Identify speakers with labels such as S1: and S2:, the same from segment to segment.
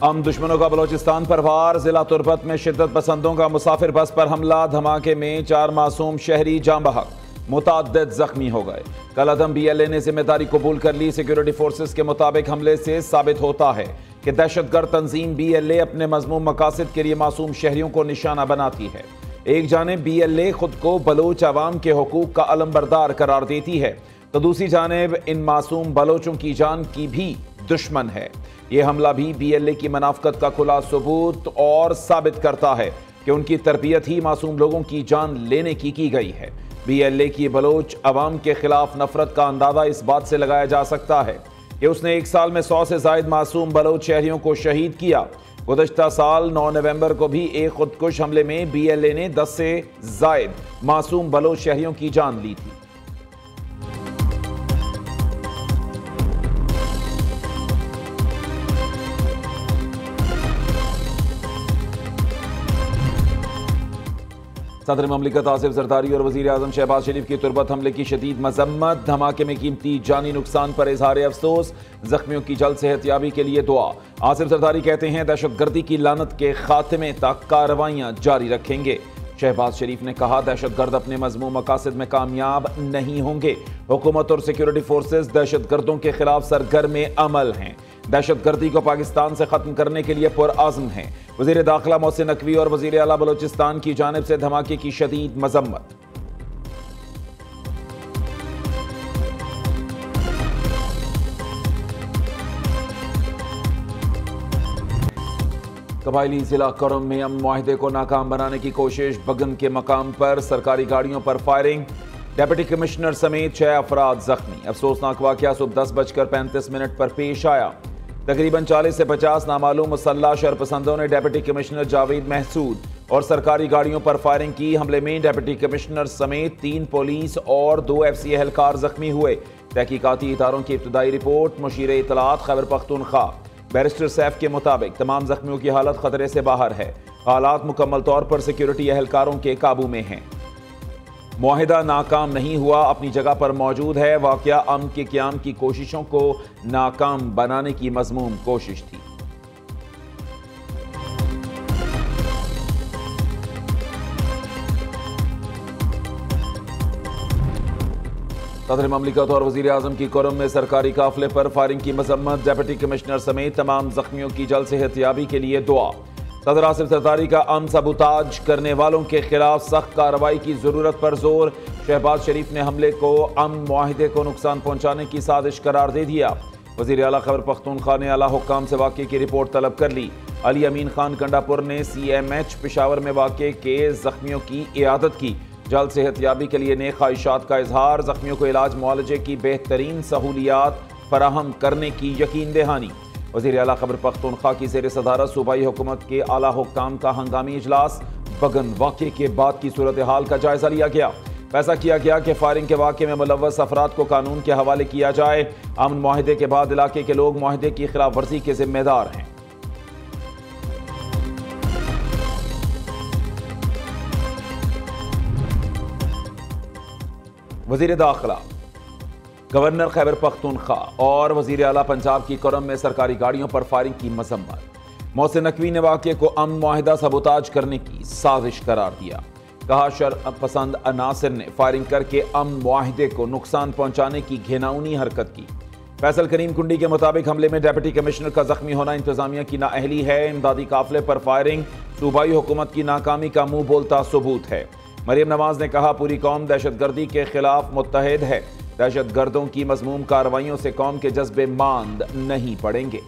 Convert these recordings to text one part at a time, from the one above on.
S1: हम दुश्मनों का बलोचिस्तान पर वार। जिला तुर्बत में शिद्दत पसंदों का मुसाफिर बस पर हमला। धमाके में 4 मासूम शहरी जाँ बहक, मुताद्दिद जख्मी हो गए। कल अदम BLA ने जिम्मेदारी कबूल कर ली। सिक्योरिटी फोर्सेस के मुताबिक हमले से साबित होता है कि दहशतगर्द तंजीम BLA अपने मजमूम मकासद के लिए मासूम शहरियों को निशाना बनाती है। एक जानिब BLA खुद को बलोच अवाम के हुकूक का अलमबरदार करार देती है, तो दूसरी जानिब इन मासूम बलोचों की जान की भी दुश्मन है। यह हमला भी BLA की मनाफकत का खुला सबूत और साबित करता है कि उनकी तरबियत ही मासूम लोगों की जान लेने की गई है। BLA की बलोच अवाम के खिलाफ नफरत का अंदाजा इस बात से लगाया जा सकता है कि उसने एक साल में 100 से ज्यादा मासूम बलोच शहरियों को शहीद किया। गुज़श्ता साल 9 नवंबर को भी एक खुदकुश हमले में BLA ने 10 से ज्यादा मासूम बलोच शहरियों की जान ली थी। सदर ममलिकत आसिफ जरदारी और वज़ीर आज़म शहबाज शरीफ की तुर्बत हमले की शदीद मजम्मत। धमाके में कीमती जानी नुकसान पर इजहार अफसोस। जख्मियों की जल्द सेहतयाबी के लिए दुआ। आसिफ जरदारी कहते हैं दहशतगर्दी की लानत के खात्मे तक कार्रवाइयां जारी रखेंगे। शहबाज शरीफ ने कहा दहशतगर्द अपने मजमूम मकासद में कामयाब नहीं होंगे। हुकूमत और सिक्योरिटी फोर्सेस दहशतगर्दों के खिलाफ सरगर्म अमल हैं। दहशतगर्दी को पाकिस्तान से खत्म करने के लिए पुरआज़्म हैं। वज़ीर दाखिला मोहसिन नकवी और वज़ीर आला बलोचिस्तान की जानिब से धमाके की शदीद मजम्मत। कबायली जिला करम में अमन मुआहिदे को नाकाम बनाने की कोशिश। बगन के मकाम पर सरकारी गाड़ियों पर फायरिंग। डिप्टी कमिश्नर समेत 6 अफराद जख्मी। अफसोसनाक वाकया सुबह 10:35 पर पेश आया। तकरीबन 40 से 50 नामालूम मुसल्लह शरपसंदों ने डिप्टी कमिश्नर जावेद महसूद और सरकारी गाड़ियों पर फायरिंग की। हमले में डिप्टी कमिश्नर समेत 3 पुलिस और 2 FCA एहलकार जख्मी हुए। तहकीकाती इदारों की इब्तदाई रिपोर्ट। मुशीर इत्तलात खैबर पख्तूनख्वा बैरिस्टर सैफ के मुताबिक तमाम जख्मियों की हालत खतरे से बाहर है। हालात मुकम्मल तौर पर सिक्योरिटी एहलकारों के काबू में हैं। मुआहिदा नाकाम नहीं हुआ, अपनी जगह पर मौजूद है। वाकया अमन के क़याम की कोशिशों को नाकाम बनाने की मज़मूम कोशिश थी। सदर ममलिकत और वज़ीर आज़म की करम में सरकारी काफिले पर फायरिंग की मजम्मत। डिप्टी कमिश्नर समेत तमाम जख्मियों की जल्द सेहतयाबी के लिए दुआ। सदर आसिफ जरदारी का अमन सबूताज करने वालों के खिलाफ सख्त कार्रवाई की जरूरत पर जोर। शहबाज शरीफ ने हमले को अमन मुआहिदे को नुकसान पहुंचाने की साजिश करार दे दिया। वज़ीर आला खैबर पख्तूनख्वा ने आला हुक्काम से वाक़े की रिपोर्ट तलब कर ली। अली अमीन खान कंडापुर ने CMH पेशावर में वाक़े के जख्मियों की इयादत की। जल्द सेहतयाबी के लिए नेक ख्वाहिशात का इजहार। जख्मियों को इलाज मुआलजे की बेहतरीन सहूलियात फराहम करने की यकीन दहानी। वज़ीर आला खैबर पख्तूनख्वा की ज़ेर सदारत सूबाई हुकूमत के आला हुक्काम का हंगामी इजलास। बगन वाक़े के बाद की सूरत हाल का जायजा लिया गया। फैसला किया गया कि फायरिंग के वाक़े में मुलव्वस अफराद को कानून के हवाले किया जाए। अमन मुआहिदे के बाद इलाके के लोग मुआहिदे की खिलाफ वर्जी के जिम्मेदार हैं। वज़ीर दाखिला, गवर्नर खैबर पख्तूनख्वा और वज़ीर आला पंजाब की करम में सरकारी गाड़ियों पर फायरिंग की मजम्मत। मोहसिन नकवी ने वाक़े को अमन मुआहिदा सबूताज करने की साजिश करार दिया। कहा शर पसंद अनासिर ने फायरिंग करके अमन मुआहिदे को नुकसान पहुंचाने की घिनौनी हरकत की। फैसल करीम कुंडी के मुताबिक हमले में डिप्टी कमिश्नर का जख्मी होना इंतजामिया की नाअहली है। इमदादी काफिले पर फायरिंग सूबाई हुकूमत की नाकामी का मुंह बोलता सबूत है। मरियम नवाज ने कहा पूरी कौम दहशतगर्दी के खिलाफ मुत्तहिद है। दहशतगर्दों की मजमूम कार्रवाइयों से कौम के जज्बे मांद नहीं पड़ेंगे।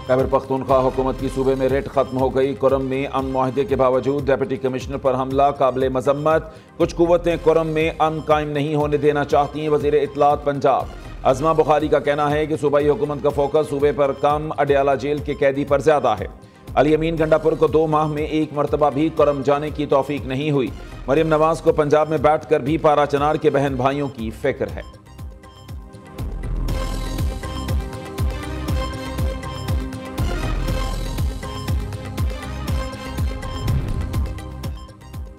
S1: खैबर पख्तूनख्वा हुकूमत की सूबे में रेट खत्म हो गई। करम में अमन मुआहिदे के बावजूद डिप्टी कमिश्नर पर हमला काबिल मजम्मत। कुछ कुव्वतें करम में अमन कायम नहीं होने देना चाहती हैं। वज़ीर इत्तलात पंजाब अज़मा बुखारी का कहना है कि सूबाई हुकूमत का फोकस सूबे पर कम, अडयाला जेल के कैदी पर ज्यादा है। अली अमीन गंडापुर को 2 माह में एक मरतबा भी करम जाने की तौफीक नहीं हुई। मरियम नवाज को पंजाब में बैठकर भी पारा चनार के बहन भाइयों की फिक्र है।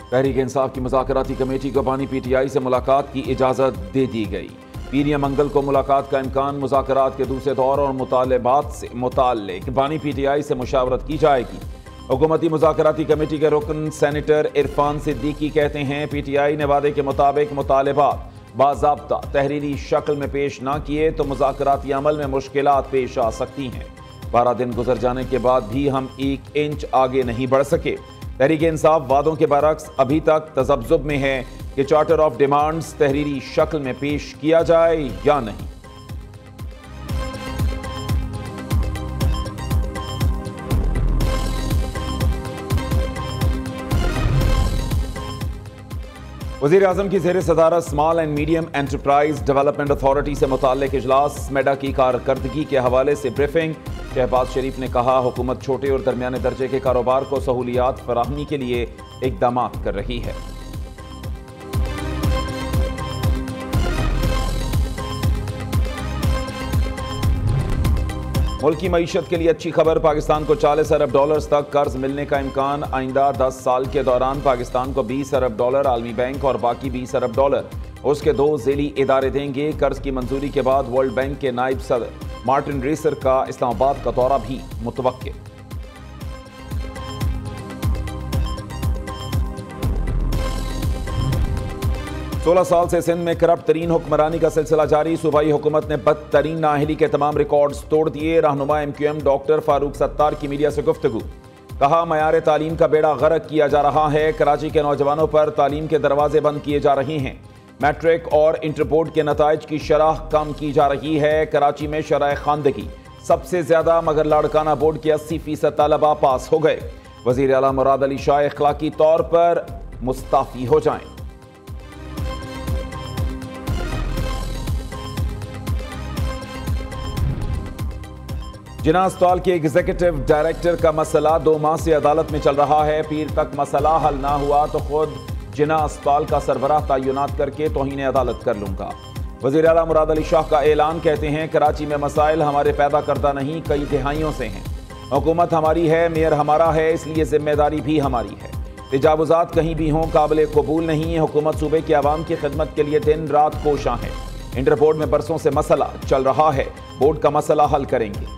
S1: तहरीक इंसाफ की मुज़ाकराती कमेटी को बानी PTI से मुलाकात की इजाज़त दे दी गई। पीर या मंगल को मुलाकात का इम्कान, मुज़ाकरात के दूसरे दौर और मुतालबात से मुताल्लिक़ बानी PTI से मुशावरत की जाएगी। हुकूमती मुज़ाकराती कमेटी के रुकन सेनेटर इरफान सिद्दीकी कहते हैं, PTI ने वादे के मुताबिक मुतालबात बाज़ाब्ता तहरीरी शक्ल में पेश ना किए तो मुज़ाकराती अमल में मुश्किलात पेश आ सकती हैं। 12 दिन गुजर जाने के बाद भी हम 1 इंच आगे नहीं बढ़ सके। तहरीक इंसाफ वादों के बरक्स अभी तक तज़ब्ज़ुब में है कि चार्टर ऑफ डिमांड्स तहरीरी शक्ल में पेश किया जाए या नहीं। वज़ीर आज़म की ज़ेर सदारत small and medium enterprise development authority से मुताल्लिक़ इजलास, स्मेडा की कारकर्दगी के हवाले से ब्रीफिंग। शहबाज शरीफ ने कहा, हुकूमत छोटे और दरमियाने दर्जे के कारोबार को सहूलियात फराहमी के लिए इक़दाम कर रही है। मुल्क की मईशत के लिए अच्छी खबर, पाकिस्तान को 40 अरब डॉलर्स तक कर्ज मिलने का इम्कान। आइंदा 10 साल के दौरान पाकिस्तान को 20 अरब डॉलर आलमी बैंक और बाकी 20 अरब डॉलर उसके 2 ज़ेली इदारे देंगे। कर्ज की मंजूरी के बाद वर्ल्ड बैंक के नायब सदर मार्टिन रेसर का इस्लामाबाद का दौरा भी मुतवक्किल। सोलह साल से सिंध में करप्ट तरीन हुक्मरानी का सिलसिला जारी। सूबाई हुकूमत ने बदतरीन नाअहली के तमाम रिकॉर्ड्स तोड़ दिए। रहनुमा MQM डॉक्टर फारूक सत्तार की मीडिया से गुफ्तगू, कहा, मयार तालीम का बेड़ा गर्क किया जा रहा है। कराची के नौजवानों पर तालीम के दरवाजे बंद किए जा रहे हैं। मैट्रिक और इंटर बोर्ड के नताइज की शरह कम की जा रही है। कराची में शरह खानदगी सबसे ज्यादा, मगर लाड़काना बोर्ड के 80% तलबा पास हो गए। वजीर आला मुराद अली शाह इखलाकी तौर पर मुस्ताफी हो जाएं। जिना अस्पताल के एग्जीक्यूटिव डायरेक्टर का मसला 2 माह से अदालत में चल रहा है। पीर तक मसला हल ना हुआ तो खुद जिना अस्पताल का सरबराह तयनात करके तौहीन अदालत कर लूंगा। वज़ीर आला मुराद अली शाह का ऐलान, कहते हैं, कराची में मसाइल हमारे पैदा करता नहीं, कई दिहाइयों से हैं। हुकूमत हमारी है, मेयर हमारा है, इसलिए जिम्मेदारी भी हमारी है। तजावुज़ात कहीं भी हों काबिल कबूल नहीं। हुकूमत सूबे की आवाम की खिदमत के लिए दिन रात कोशां है। इंटर बोर्ड में बरसों से मसला चल रहा है, बोर्ड का मसला हल करेंगे।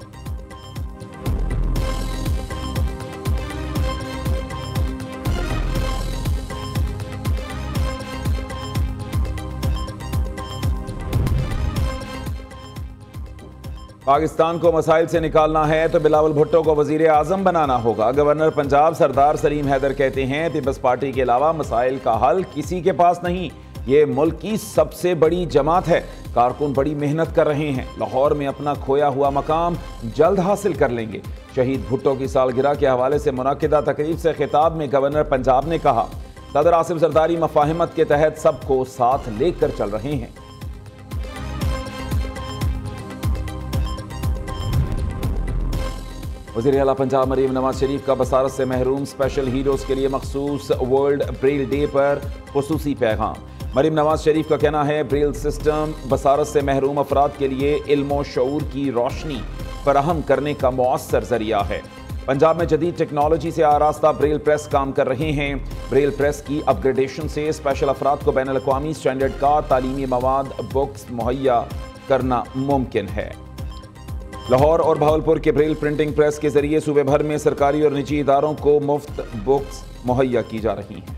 S1: पाकिस्तान को मसाइल से निकालना है तो बिलावल भुट्टो को वजीर आजम बनाना होगा। गवर्नर पंजाब सरदार सलीम हैदर कहते हैं, पीपल्स पार्टी के अलावा मसाइल का हल किसी के पास नहीं। ये मुल्क की सबसे बड़ी जमात है। कारकुन बड़ी मेहनत कर रहे हैं। लाहौर में अपना खोया हुआ मकाम जल्द हासिल कर लेंगे। शहीद भुट्टो की सालगिरह के हवाले से मुनाकिदा तकरीब से खिताब में गवर्नर पंजाब ने कहा, सदर आसिफ जरदारी मफाहिमत के तहत सबको साथ लेकर चल रहे हैं। वज़ीर आला पंजाब मरीम नवाज शरीफ का बसारत से महरूम स्पेशल हीरोज़ के लिए मखसूस वर्ल्ड ब्रेल डे पर खुसूसी पैगाम। मरीम नवाज शरीफ का कहना है, ब्रेल सिस्टम बसारत से महरूम अफराद के लिए इल्म शऊर की रोशनी फराहम करने का मौसर जरिया है। पंजाब में जदीद टेक्नोलॉजी से आरास्ता ब्रेल प्रेस काम कर रहे हैं। ब्रेल प्रेस की अपग्रेडेशन से स्पेशल अफराद को बैनुल अक़वामी स्टैंडर्ड का तालीमी मवाद बुक्स मुहैया करना मुमकिन है। लाहौर और भावलपुर के ब्रेल प्रिंटिंग प्रेस के जरिए सूबे भर में सरकारी और निजी इदारों को मुफ्त बुक्स मुहैया की जा रही हैं।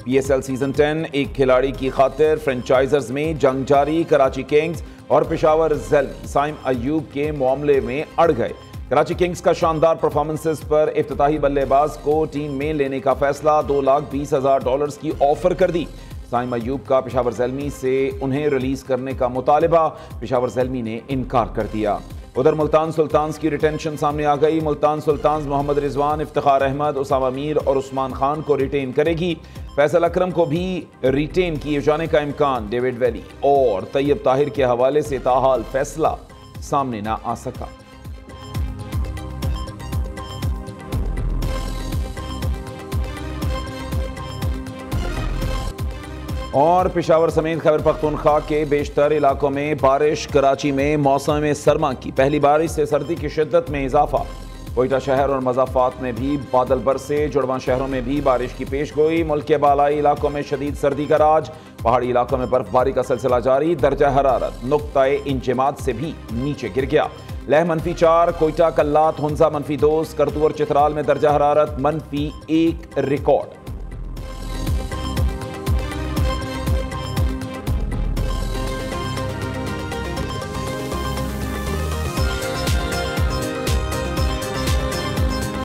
S1: PSL सीजन 10 एक खिलाड़ी की खातिर फ्रेंचाइजर्स में जंग जारी। कराची किंग्स और पेशावर ज़ल्मी साइम अयूब के मामले में अड़ गए। कराची किंग्स का शानदार परफॉर्मेंसेस पर इफ्तिताही बल्लेबाज को टीम में लेने का फैसला। $2,20,000 की ऑफर कर दी। साइम अयूब का पेशावर ज़ल्मी से उन्हें रिलीज करने का मुतालिबा, पेशावर ज़ल्मी ने इनकार कर दिया। उधर मुल्तान सुल्तान्स की रिटेंशन सामने आ गई। मुल्तान सुल्तान्स मोहम्मद रिजवान, इफ्तिखार अहमद, उसामा मीर और उस्मान खान को रिटेन करेगी। फैसल अकरम को भी रिटेन किए जाने का इम्कान। डेविड वैली और तैयब ताहिर के हवाले से ताहाल फैसला सामने ना आ सका। और पेशावर समेत खैबर पख्तूनख्वा के बेशतर इलाकों में बारिश। कराची में मौसम सरमा की पहली बारिश से सर्दी की शिद्दत में इजाफा। कोयटा शहर और मज़ाफ़ात में भी बादल बरसे। जुड़वा शहरों में भी बारिश की पेशगोई। मुल्क के बालाई इलाकों में शदीद सर्दी का राज। पहाड़ी इलाकों में बर्फबारी का सिलसिला जारी। दर्जा हरारत नुक्ताए इंजमाद से भी नीचे गिर गया। लह -4, कोयटा, कल्लात, हुंजा -2, करतू और चित्राल में दर्जा हरारत -1 रिकॉर्ड।